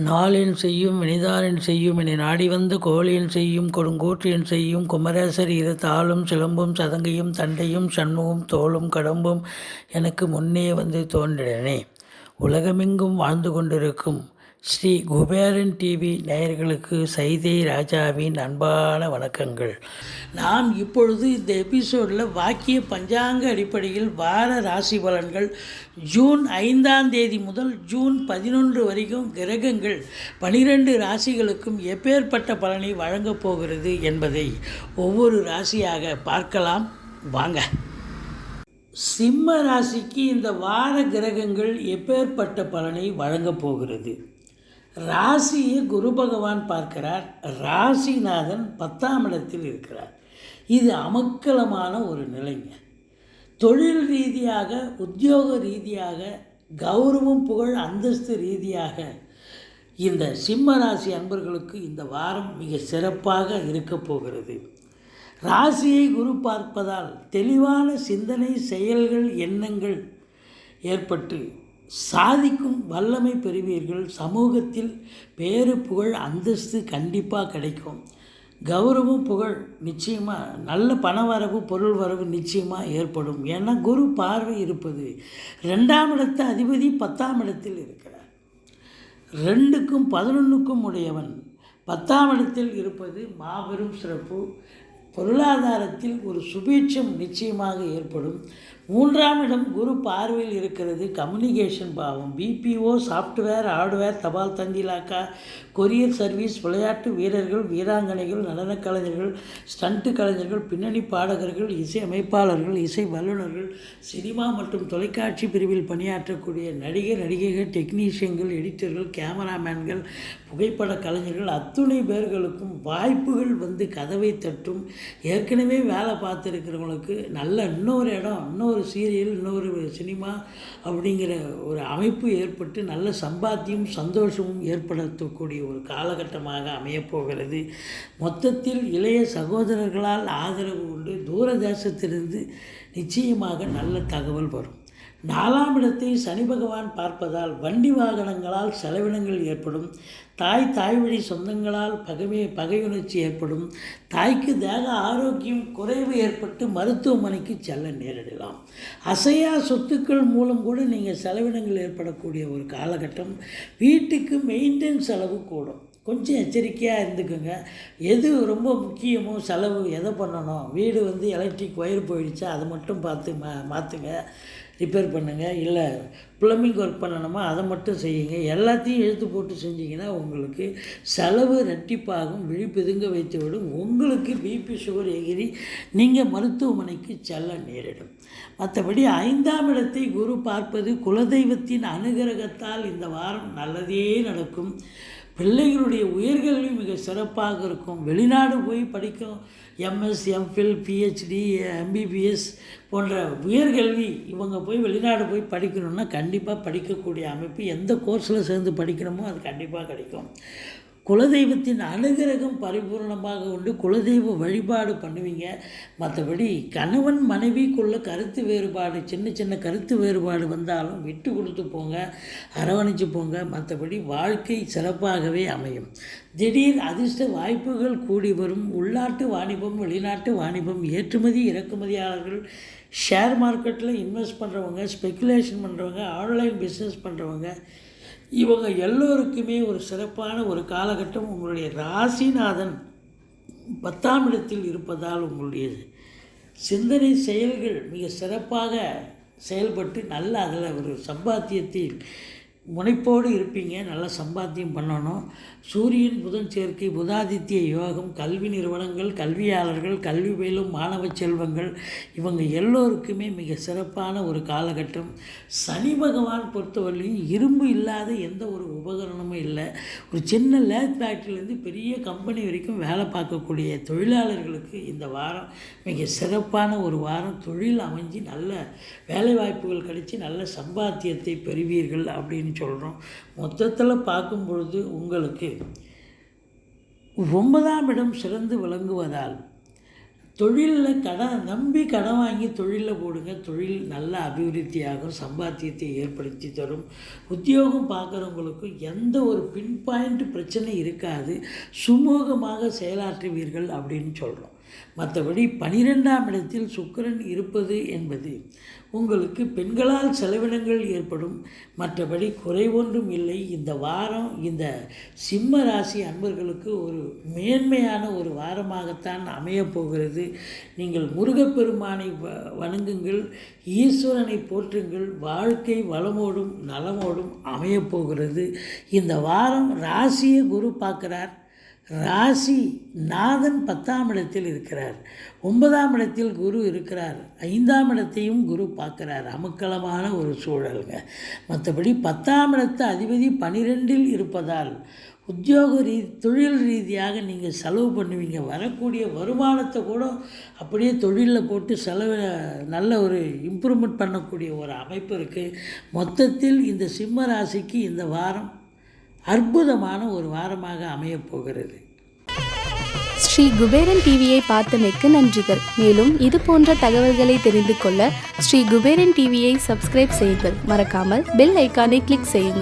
நாளென் செய்யும் வினிதானென் செய்யும் என நாடி வந்த கோளென் செய்யும் கொடுங்கூற்றியன் செய்யும் குமரேசர் இரு தாளும் சிலம்பும் சதங்கையும் தண்டையும் சண்முகம் தோளும் கடம்பும் எனக்கு முன்னே வந்து தோன்றினே. உலகமெங்கும் வாழ்ந்து கொண்டிருக்கும் ஸ்ரீ குபேரன் டிவி நேயர்களுக்கு சைதை ராஜாவின் அன்பான வணக்கங்கள். நாம் இப்பொழுது இந்த எபிசோடில் வாக்கிய பஞ்சாங்க அடிப்படையில் வார ராசி பலன்கள் ஜூன் 5ஆம் தேதி முதல் ஜூன் 11 வரைக்கும் கிரகங்கள் 12 ராசிகளுக்கும் எப்பேற்பட்ட பலனை வழங்கப் போகிறது என்பதை ஒவ்வொரு ராசியாக பார்க்கலாம் வாங்க. சிம்ம ராசிக்கு இந்த வார கிரகங்கள் எப்பேற்பட்ட பலனை வழங்கப் போகிறது? ராசியை குரு பகவான் பார்க்கிறார். ராசிநாதன் 10ஆம் இடத்தில் இருக்கிறார். இது அமக்கலமான ஒரு நிலைங்க. தொழில் ரீதியாக, உத்தியோக ரீதியாக, கௌரவம் புகழ் அந்தஸ்து ரீதியாக இந்த சிம்ம ராசி அன்பர்களுக்கு இந்த வாரம் மிக சிறப்பாக இருக்க போகிறது. ராசியை குரு பார்ப்பதால் தெளிவான சிந்தனை, செயல்கள், எண்ணங்கள் ஏற்பட்டு சாதிக்கும் வல்லமை பெறுவீர்கள். சமூகத்தில் பேரு புகழ் அந்தஸ்து கண்டிப்பாக கிடைக்கும். கௌரவம் புகழ் நிச்சயமாக, நல்ல பணவரவு பொருள் வரவு நிச்சயமாக ஏற்படும். ஏன்னா குரு பார்வை இருப்பது 2ஆம் இடத்து அதிபதி 10ஆம் இடத்தில் இருக்கிறார். 2க்கும் 11க்கும் உடையவன் 10ஆம் இடத்தில் இருப்பது மாபெரும் சிறப்பு. பொருளாதாரத்தில் ஒரு சுபீட்சம் நிச்சயமாக ஏற்படும். 3ஆம் இடம் குரு பார்வையில் இருக்கிறது. கம்யூனிகேஷன் பாவம். பிபிஓ, சாஃப்ட்வேர், ஹார்ட்வேர், தபால் தந்தி இலாக்கா, கொரியர் சர்வீஸ், விளையாட்டு வீரர்கள், வீராங்கனைகள், நடனக் கலைஞர்கள், ஸ்டண்ட்டு கலைஞர்கள், பின்னணி பாடகர்கள், இசை அமைப்பாளர்கள், இசை வல்லுநர்கள், சினிமா மற்றும் தொலைக்காட்சி பிரிவில் பணியாற்றக்கூடிய நடிகர், நடிகைகள், டெக்னீஷியன்கள், எடிட்டர்கள், கேமராமேன்கள், புகைப்பட கலைஞர்கள் அத்துணை பேர்களுக்கும் வாய்ப்புகள் வந்து கதவை தட்டும். ஏற்கனவே வேலை பார்த்துருக்கிறவங்களுக்கு நல்ல இன்னொரு இடம், இன்னொரு சீரியல், இன்னொரு சினிமா அப்படிங்கிற ஒரு அமைப்பு ஏற்பட்டு நல்ல சம்பாத்தியம் சந்தோஷமும் ஏற்படுத்தக்கூடிய ஒரு காலகட்டமாக அமையப்போகிறது. மொத்தத்தில் இளைய சகோதரர்களால் ஆதரவு உண்டு. தூர தேசத்திலிருந்து நிச்சயமாக நல்ல தகவல் வரும். 4ஆம் இடத்தை சனி பகவான் பார்ப்பதால் வண்டி வாகனங்களால் செலவினங்கள் ஏற்படும். தாய் வழி சொந்தங்களால் பகையுணர்ச்சி ஏற்படும். தாய்க்கு தேக ஆரோக்கியம் குறைவு ஏற்பட்டு மருத்துவமனைக்கு செல்ல நேரிடலாம். அசையா சொத்துக்கள் மூலம் கூட நீங்கள் செலவினங்கள் ஏற்படக்கூடிய ஒரு காலகட்டம். வீட்டுக்கு மெயின்டெனன்ஸ் செலவு கூடும். கொஞ்சம் எச்சரிக்கையாக இருந்துக்குங்க. எது ரொம்ப முக்கியமோ செலவு எதை பண்ணணும், வீடு வந்து எலக்ட்ரிக் ஒயர் போயிடுச்சா அதை மட்டும் பார்த்து மாற்றுங்க, ரிப்பேர் பண்ணுங்கள். இல்லை ப்ளம்பிங் ஒர்க் பண்ணணுமா அதை மட்டும் செய்யுங்க. எல்லாத்தையும் எழுத்து போட்டு செஞ்சிங்கன்னா உங்களுக்கு செலவு ரெட்டிப்பாகும். விழிப்பெதுங்க வைத்துவிடும். உங்களுக்கு பிபி சுகர் எகிரி நீங்கள் மருத்துவமனைக்கு செல்ல நேரிடும். மற்றபடி 5ஆம் இடத்தை குரு பார்ப்பது குலதெய்வத்தின் அனுகிரகத்தால் இந்த வாரம் நல்லதே நடக்கும். பிள்ளைகளுடைய உயர்கல்வி மிக சிறப்பாக இருக்கும். வெளிநாடு போய் படிக்கும். எம்எஸ், எம்ஃபில், பிஹெச்டி, எம்பிபிஎஸ் போன்ற உயர்கல்வி இவங்க போய் வெளிநாடு போய் படிக்கணுன்னா கண்டிப்பாக படிக்கக்கூடிய அமைப்பு. எந்த கோர்ஸில் சேர்ந்து படிக்கணுமோ அது கண்டிப்பாக கிடைக்கும். குலதெய்வத்தின் அனுகிரகம் பரிபூர்ணமாக உண்டு. குலதெய்வ வழிபாடு பண்ணுவீங்க. மற்றபடி கணவன் மனைவிக்குள்ள கருத்து வேறுபாடு, சின்ன கருத்து வேறுபாடு வந்தாலும் விட்டு கொடுத்து போங்க, அரவணைச்சு போங்க. மற்றபடி வாழ்க்கை சிறப்பாகவே அமையும். திடீர் அதிர்ஷ்ட வாய்ப்புகள் கூடி வரும். உள்நாட்டு வாணிபம், வெளிநாட்டு வாணிபம், ஏற்றுமதி இறக்குமதியாளர்கள், ஷேர் மார்க்கெட்டில் இன்வெஸ்ட் பண்ணுறவங்க, ஸ்பெக்குலேஷன் பண்ணுறவங்க, ஆன்லைன் பிஸ்னஸ் பண்ணுறவங்க, இவங்க எல்லோருக்குமே ஒரு சிறப்பான ஒரு காலகட்டம். உங்களுடைய ராசிநாதன் 10ஆம் இடத்தில் இருப்பதால் உங்களுடைய சிந்தனை செயல்கள் மிக சிறப்பாக செயல்பட்டு நல்ல அதில் ஒரு சம்பாத்தியத்தில் முனைப்போடு இருப்பீங்க. நல்ல சம்பாத்தியம் பண்ணணும். சூரியன் புதன் சேர்க்கை, புதாதித்ய யோகம், கல்வி நிறுவனங்கள், கல்வியாளர்கள், கல்வி பயிலும் மாணவ செல்வங்கள் இவங்க எல்லோருக்குமே மிக சிறப்பான ஒரு காலகட்டம். சனி பகவான் பொறுத்தவரையிலையும் இரும்பு இல்லாத எந்த ஒரு உபகரணமும் இல்லை. ஒரு சின்ன லேத் ஃபேக்ட்ரிலேருந்து பெரிய கம்பெனி வரைக்கும் வேலை பார்க்கக்கூடிய தொழிலாளர்களுக்கு இந்த வாரம் மிக சிறப்பான ஒரு வாரம். தொழில் அமைஞ்சு நல்ல வேலைவாய்ப்புகள் கிடைச்சி நல்ல சம்பாத்தியத்தை பெறுவீர்கள் அப்படின்னு சொல்கிறோம். மொத்தத்தில் பார்க்கும் பொழுது உங்களுக்கு 9ஆம் இடம் சிறந்து விளங்குவதால் தொழிலில் கடன் வாங்கி தொழிலில் போடுங்க. தொழில் நல்ல அபிவிருத்தியாகும், சம்பாத்தியத்தை ஏற்படுத்தி தரும். உத்தியோகம் பார்க்குறவங்களுக்கு எந்த ஒரு பின் பாயிண்ட் பிரச்சனை இருக்காது, சுமூகமாக செயலாற்றுவீர்கள் அப்படின்னு சொல்கிறோம். மற்றபடி 12ஆம் இடத்தில் சுக்கிரன் இருப்பது என்பது உங்களுக்கு பெண்களால் செலவினங்கள் ஏற்படும். மற்றபடி குறை ஒன்றும் இல்லை. இந்த வாரம் இந்த சிம்ம ராசி அன்பர்களுக்கு ஒரு மேன்மையான ஒரு வாரமாகத்தான் அமையப்போகிறது. நீங்கள் முருகப்பெருமானை வணங்குங்கள், ஈஸ்வரனை போற்றுங்கள். வாழ்க்கை வளமோடும் நலமோடும் அமையப்போகிறது. இந்த வாரம் ராசியை குரு பார்க்குறார். ராசி நாதன் 10ஆம் இடத்தில் இருக்கிறார், 9ஆம் இடத்தில் குரு இருக்கிறார், 5ஆம் இடத்தையும் குரு பார்க்குறார். அமக்கலமான ஒரு சூழலுங்க. மற்றபடி 10ஆம் இடத்து அதிபதி 12இல் இருப்பதால் தொழில் ரீதியாக நீங்கள் செலவு பண்ணுவீங்க. வரக்கூடிய வருமானத்தை கூட அப்படியே தொழிலில் போட்டு நல்ல ஒரு இம்ப்ரூவ்மெண்ட் பண்ணக்கூடிய ஒரு அமைப்பு இருக்குது. மொத்தத்தில் இந்த சிம்ம ராசிக்கு இந்த வாரம் அற்புதமான ஒரு வாரமாக அமையப்போகிறது. ஸ்ரீ குபேரன் டிவியை பார்த்தமைக்கு நன்றிகள். மேலும் இது போன்ற தகவல்களை தெரிந்து கொள்ள ஸ்ரீ குபேரன் டிவியை சப்ஸ்கிரைப் செய்யுங்கள். மறக்காமல் பெல் ஐக்கானை கிளிக் செய்யுங்கள்.